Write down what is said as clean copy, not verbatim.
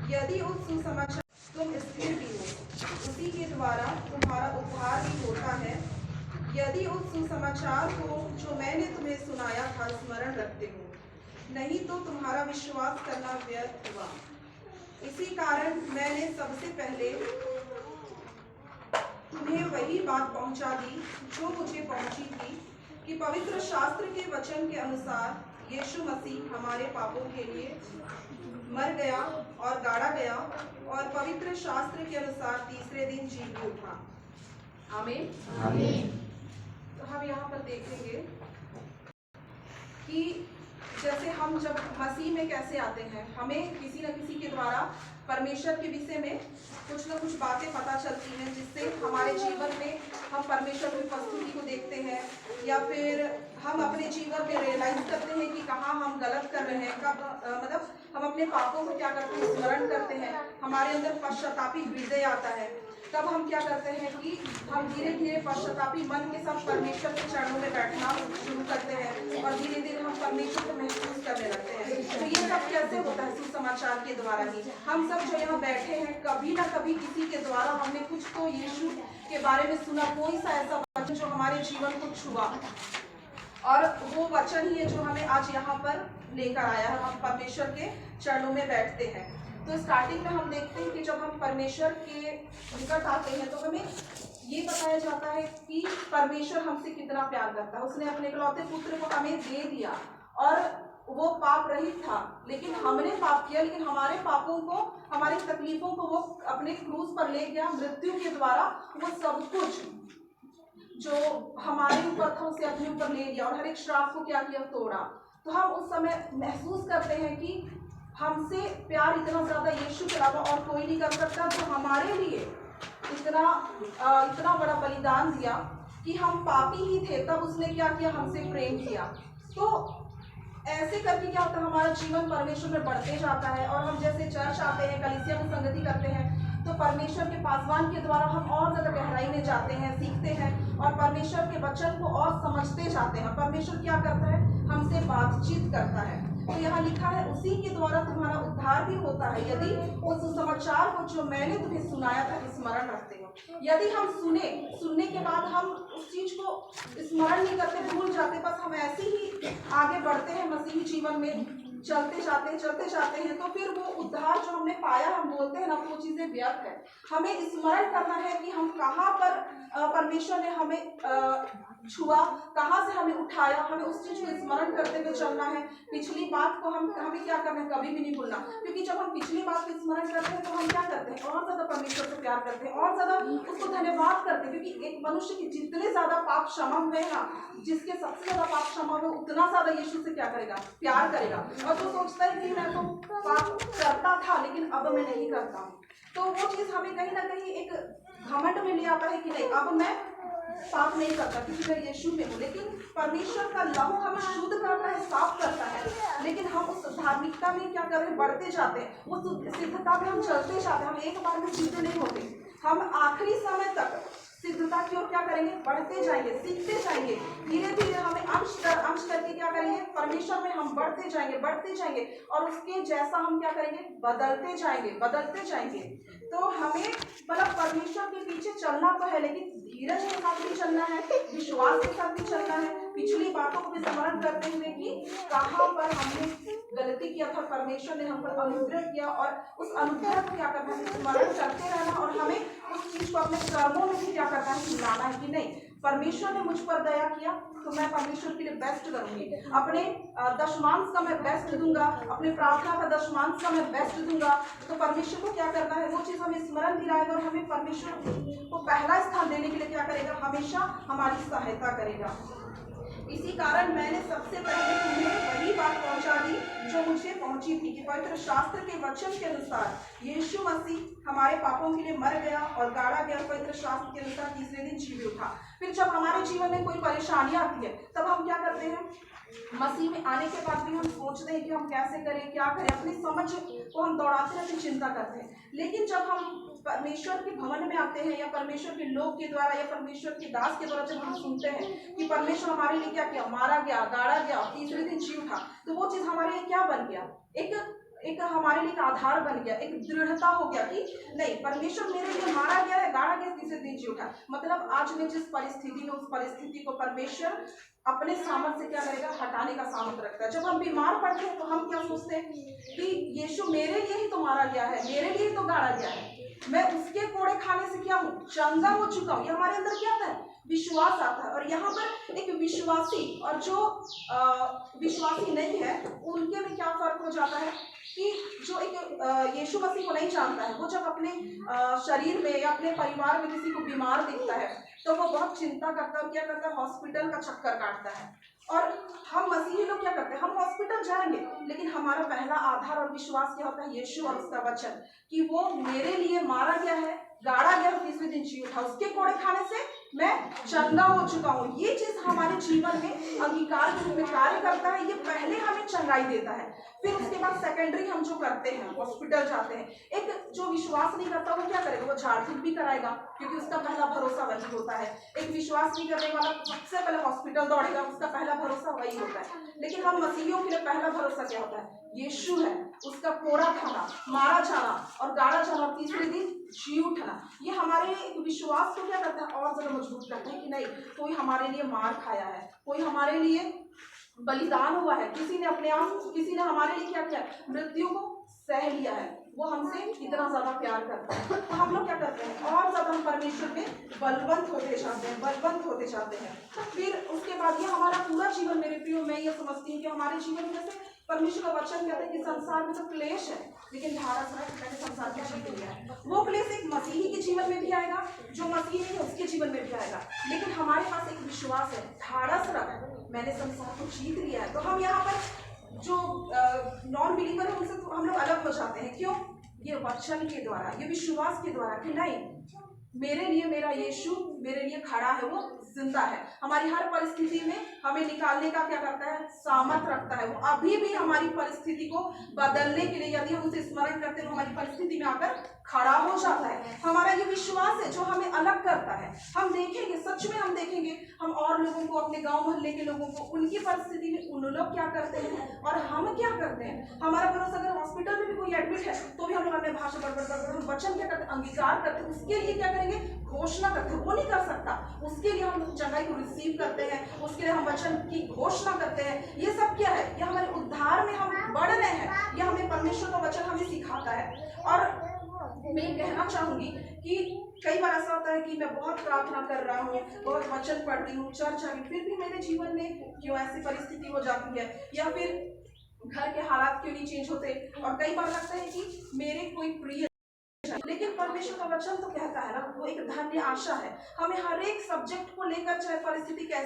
यदि उस सुसमाचार तुम स्थिर भी हो, उसी के द्वारा तुम्हारा उद्धार भी होता है। यदि उस सुसमाचार को जो मैंने तुम्हें सुनाया था स्मरण रखते हो, नहीं तो तुम्हारा विश्वास करना व्यर्थ हुआ। इसी कारण मैंने सबसे पहले तुम्हें वही बात पहुंचा दी जो मुझे पहुंची थी, कि पवित्र शास्त्र के वचन के अनुसार यीशु मसीह हमारे पापों के लिए मर गया और गाड़ा गया, और पवित्र शास्त्र के अनुसार तीसरे दिन जी भी उठा। आमीन। तो हम यहाँ पर देखेंगे कि जैसे हम जब मसीह में कैसे आते हैं, हमें किसी न किसी के द्वारा परमेश्वर के विषय में कुछ न कुछ बातें पता चलती हैं, जिससे हमारे जीवन में हम परमेश्वर की उपस्थिति को देखते हैं, या फिर हम अपने जीवन में रियलाइज करते हैं कि कहाँ हम गलत कर रहे हैं, कब मतलब हम अपने पापों को क्या करते हैं, स्मरण करते हैं, हमारे अंदर पश्चातापी हृदय आता है। तब हम क्या करते हैं कि हम धीरे धीरे पश्चातापी मन के साथ परमेश्वर के चरणों में बैठना शुरू करते हैं, और धीरे धीरे हम परमेश्वर को महसूस करने लगते हैं। तो ये सब कैसे होता है? सुसमाचार के द्वारा ही। हम सब जो यहाँ बैठे हैं, कभी ना कभी किसी के द्वारा हमने कुछ तो यीशु के बारे में सुना, कोई सा ऐसा वचन जो हमारे जीवन को छुआ, और वो वचन ही है जो हमें आज यहाँ पर लेकर आया है। हम परमेश्वर के चरणों में बैठते हैं। तो स्टार्टिंग में हम देखते हैं कि जब हम परमेश्वर के निकट आते हैं तो हमें ये बताया जाता है कि परमेश्वर हमसे कितना प्यार करता है। उसने अपने इकलौते पुत्र को हमें दे दिया, और वो पाप रहित था, लेकिन हमने पाप किया, लेकिन हमारे पापों को, हमारी तकलीफों को वो अपने क्रूस पर ले गया। मृत्यु के द्वारा वो सब कुछ जो हमारे ऊपर था उसे अपने ऊपर ले लिया, और हर एक श्राप को क्या किया, तोड़ा। तो हम उस समय महसूस करते हैं कि हमसे प्यार इतना ज्यादा यीशु के अलावा और कोई नहीं कर सकता, जो हमारे लिए इतना बड़ा बलिदान दिया कि हम पापी ही थे, तब उसने क्या किया, हमसे प्रेम किया। तो ऐसे करके क्या होता है, हमारा जीवन परमेश्वर में बढ़ते जाता है, और हम जैसे चर्च आते हैं, कलीसिया में संगति करते हैं, तो परमेश्वर के पासवान के द्वारा हम और ज्यादा गहराई में जाते हैं, सीखते हैं, और परमेश्वर के वचन को और समझते जाते हैं। परमेश्वर क्या करता है, हमसे बातचीत करता है। तो यहाँ लिखा है, उसी के द्वारा तुम्हारा उद्धार भी होता है, यदि उस सुसमाचार को जो मैंने तुम्हें सुनाया था स्मरण रखते हो। यदि हम सुनने के बाद हम उस चीज को स्मरण नहीं करते, भूल जाते, बस हम ऐसे ही आगे बढ़ते हैं मसीही जीवन में, चलते जाते हैं, तो फिर वो उद्धार जो हमने पाया, हम बोलते हैं ना, वो चीजें व्यर्थ है। हमें स्मरण करना है कि हम कहाँ पर परमेश्वर ने हमें छुआ, कहाँ से हमें उठाया, हमें उस चीज को स्मरण करते हुए चलना है। पिछली बात को हमें क्या करना है, कभी भी नहीं भूलना, क्योंकि जब हम पिछली बात को स्मरण करते हैं तो हम क्या करते हैं, और ज्यादा परमेश्वर से प्यार करते हैं, और ज्यादा उसको धन्यवाद करते हैं। क्योंकि एक मनुष्य के जितने ज्यादा पाप क्षमा हुए ना, जिसके सबसे ज्यादा पाप क्षमा हुए, उतना ज्यादा यीशु से क्या करेगा, प्यार करेगा। और जो सोचता है कि मैं तो पाप करता था लेकिन अब मैं नहीं करता हूँ, तो वो चीज हमें कहीं ना कहीं एक घमंड में ले आता है कि नहीं, अब मैं पाप नहीं करता क्योंकि मैं यीशु में हूँ। लेकिन परमेश्वर का लहू हमें शुद्ध करता है, साफ करता है, लेकिन हम उस धार्मिकता में क्या कर रहे हैं, बढ़ते जाते हैं, उस सिद्धता में हम चलते जाते हैं। हम एक बार में सिद्ध नहीं होते, हम आखिरी समय तक सिद्धता की ओर क्या करेंगे, बढ़ते जाएंगे, सीखते जाएंगे। धीरे धीरे हमें अंश करके क्या करेंगे, परमेश्वर में हम बढ़ते जाएंगे, और उसके जैसा हम क्या करेंगे, बदलते जाएंगे। तो हमें मतलब परमेश्वर के पीछे चलना तो है, लेकिन धीरज के साथ भी चलना है, विश्वास के साथ भी चलना है, पिछली बातों को भी स्मरण करते हुए कि कहाँ पर हमने गलती किया था, परमेश्वर ने हम पर अनुग्रह किया, और उस अनुग्रह को क्या करना है, स्मरण करते रहना, और हमें उस चीज को अपने कर्मों में भी क्या करना है, मिलाना है कि नहीं, परमेश्वर ने मुझ पर दया किया तो मैं परमेश्वर के लिए बेस्ट करूंगी, अपने दशमांश का मैं बेस्ट दूंगा, अपने प्रार्थना का दशमांश का मैं बेस्ट दूंगा। तो परमेश्वर को क्या करना है, वो चीज हमें स्मरण दिलाएगा, और हमें परमेश्वर को पहला स्थान देने के लिए क्या करेगा, हमेशा हमारी सहायता करेगा। इसी कारण मैंने सबसे पहले तुम्हें वही बात पहुंचा दी जो मुझे पहुंची थी, कि पवित्र शास्त्र के वचन के अनुसार यीशु मसीह हमारे पापों के लिए मर गया और गाड़ा गया, पवित्र शास्त्र के अनुसार तीसरे दिन जी भी उठा। फिर जब हमारे जीवन में कोई परेशानी आती है, तब हम क्या करते हैं, मसीह में आने के बाद भी हम सोचते हैं कि हम कैसे करें, क्या करें, अपनी समझ को हम दौड़ाते रहते, चिंता करते हैं। लेकिन जब हम परमेश्वर के भवन में आते हैं, या परमेश्वर के लोग के द्वारा, या परमेश्वर के दास के द्वारा जब हम सुनते हैं कि परमेश्वर हमारे लिए क्या किया, मारा गया, गाड़ा गया, तीसरे दिन जी उठा, तो वो चीज हमारे लिए क्या बन गया, एक हमारे लिए एक आधार बन गया, एक दृढ़ता हो गया कि नहीं, परमेश्वर मेरे लिए मारा गया है, गाड़ा गया, तीसरे दिन जी उठा। मतलब आज मैं जिस परिस्थिति में, उस परिस्थिति को परमेश्वर अपने सामर्थ्य से क्या करेगा, हटाने का सामर्थ्य रखता है। जब हम बीमार पड़ते हैं तो हम क्या सोचते हैं कि यीशु मेरे लिए ही तो मारा गया है, मेरे लिए ही तो गाड़ा गया है, मैं उसके कोड़े खाने से क्या हूँ, चंगा हो चुका हूँ। ये हमारे अंदर क्या आता है, विश्वास आता है। और यहाँ पर एक विश्वासी और जो विश्वासी नहीं है उनके में क्या फर्क हो जाता है कि जो एक यीशु मसीह को नहीं जानता है, वो जब अपने शरीर में या अपने परिवार में किसी को बीमार देखता है तो वो बहुत चिंता करता है और क्या करता है, हॉस्पिटल का चक्कर काटता है। और हम मसीही लोग क्या करते हैं, हम हॉस्पिटल जाएंगे लेकिन हमारा पहला आधार और विश्वास क्या होता है, यीशु और उसका वचन, कि वो मेरे लिए मारा गया है, गाड़ा गया, तीसरे दिन जी उठा, उसके कोड़े खाने से मैं चंगा हो चुका हूँ। ये चीज हमारे जीवन में अंगीकार के रूप में कार्य करता है। ये पहले हमें चंगाई देता है, फिर उसके बाद सेकेंडरी हम जो करते हैं, हॉस्पिटल जाते हैं। एक जो विश्वास नहीं करता वो क्या करेगा, वो झाड़ फूक भी कराएगा क्योंकि उसका पहला भरोसा वही होता है। एक विश्वास नहीं करने वाला सबसे पहले हॉस्पिटल दौड़ेगा, उसका पहला भरोसा वही होता है। लेकिन हम मसीहियों के लिए पहला भरोसा क्या होता है, यीशु है, उसका कोड़ा खाना, मारा जाना और गाड़ा जाना, तीसरे दिन जी उठना। ये हमारे विश्वास को क्या करता है, और ज्यादा मजबूत करता है कि नहीं, कोई हमारे लिए मार खाया है, कोई हमारे लिए बलिदान हुआ है, किसी ने अपने आप, किसी ने हमारे लिए क्या किया, मृत्यु को सह लिया है, वो हमसे इतना ज्यादा प्यार करता है। तो हम लोग क्या करते हैं, और ज्यादा हम परमेश्वर में बलवंत होते जाते हैं, बलवंत होते जाते हैं। फिर उसके बाद ये हमारा पूरा जीवन, मेरे प्रियो, मैं ये समझती हूँ कि हमारे जीवन में जैसे परमेश्वर का वचन कहते हैं कि संसार में तो क्लेश है लेकिन ढाढ़स रख, मैंने संसार में जीत लिया है। वो क्लेश एक मसीही के जीवन में भी आएगा, जो मसीही नहीं है उसके जीवन में भी आएगा, लेकिन हमारे पास एक विश्वास है, ढाढ़स रख, मैंने संसार को जीत लिया है। तो हम यहाँ पर जो नॉन बिलीवर है उनसे तो हम लोग अलग हो जाते हैं। क्यों, ये वचन के द्वारा, ये विश्वास के द्वारा कि नहीं, मेरे लिए मेरा यीशु मेरे लिए खड़ा है, वो जिंदा है, हमारी हर परिस्थिति में हमें निकालने का क्या करता है, सामर्थ रखता है। वो अभी भी हमारी परिस्थिति को बदलने के लिए, यदि हम उसे स्मरण करते हैं तो हमारी परिस्थिति में आकर खड़ा हो जाता है। हमारा ये विश्वास है जो हमें अलग करता है। हम देखेंगे, सच में हम देखेंगे, हम और लोगों को, अपने गांव मोहल्ले के लोगों को, उनकी परिस्थिति में उन लोग क्या करते हैं और हम क्या करते हैं। हमारा भरोसा, अगर हॉस्पिटल में भी कोई एडमिट है तो भी हम लोग अपने भाषा पर हम वचन क्या करते हैं, अंगीकार करते हैं, उसके लिए क्या करेंगे, घोषणा करते हैं। वो नहीं कर सकता, उसके लिए हम चंगाई को रिसीव करते हैं, उसके लिए हम वचन की घोषणा करते हैं। ये सब क्या है, ये हमारे उद्धार में हम बढ़ रहे हैं, ये हमें परमेश्वर का वचन हमें सिखाता है। और मैं कहना चाहूंगी कि कई बार ऐसा होता है कि मैं बहुत प्रार्थना कर रहा हूँ, बहुत वचन पढ़ रही हूँ, चर्च आ रही, फिर भी मेरे जीवन में क्यों ऐसी परिस्थिति हो जाती है, या फिर घर के हालात क्यों नहीं चेंज होते। और कई बार लगता है कि मेरे कोई प्रिय, लेकिन परमेश्वर का वचन तो कहता है ना, वो एक धन्य आशा है। हमें हर एक सब्जेक्ट को लेकर, चाहे परिस्थिति कैसी